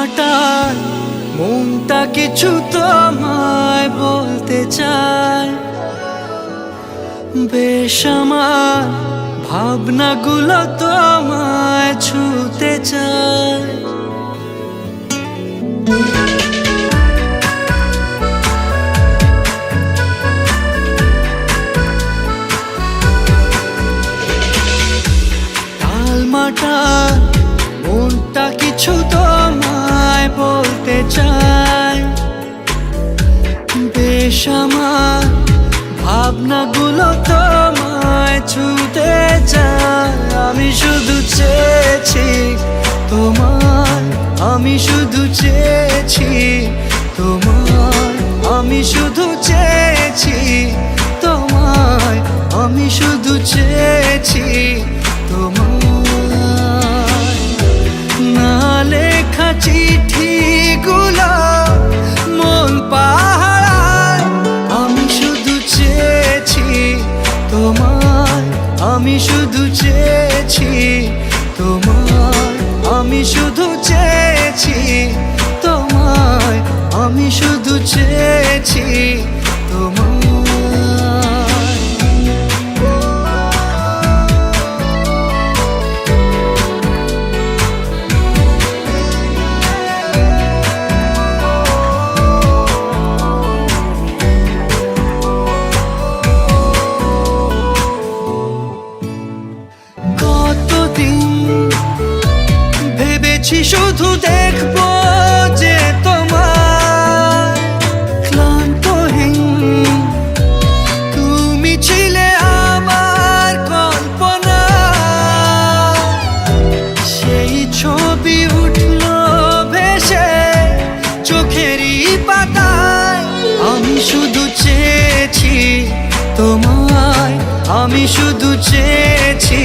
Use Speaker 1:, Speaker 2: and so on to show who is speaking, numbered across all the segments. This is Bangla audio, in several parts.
Speaker 1: মাটার মনটা কিছু তোমায় বলতে চায়, বেশ আমার ভাবনাগুলো তোমায় ছুতে চায়। টালমাটাল মনটা কিছু তোমায় বলতে চায়, বেশ আমার ভাবনাগুলো তোমায় ছুতে চায়। আমি শুধু চেয়েছি তোমায়, আমি শুধু চেয়েছি তোমায়, আমি শুধু চেয়েছি তোমায়, আমি শুধু চেয়েছি তোমায়। না লেখা চিঠিগুলো মন পাহারায়, আমি শুধু চেয়েছি তোমায়, আমি শুধু চেয়েছি তোমায়, আমি শুধু চেয়েছি তোমায়, আমি শুধু চেয়েছি তোমায়। ভেবেছি শুধু দেখবো যে তোমার ক্লান্তহীন, তুমি ছিলে আমার কল্পনা। সেই ছবি উঠলো ভেসে চোখেরই পাতায়। আমি শুধু চেয়েছি তোমায়, আমি শুধু চেয়েছি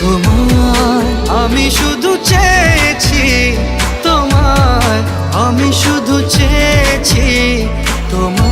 Speaker 1: তোমায়, আমি শুধু চেয়েছি তোমায়, আমি শুধু চেয়েছি তোমায়।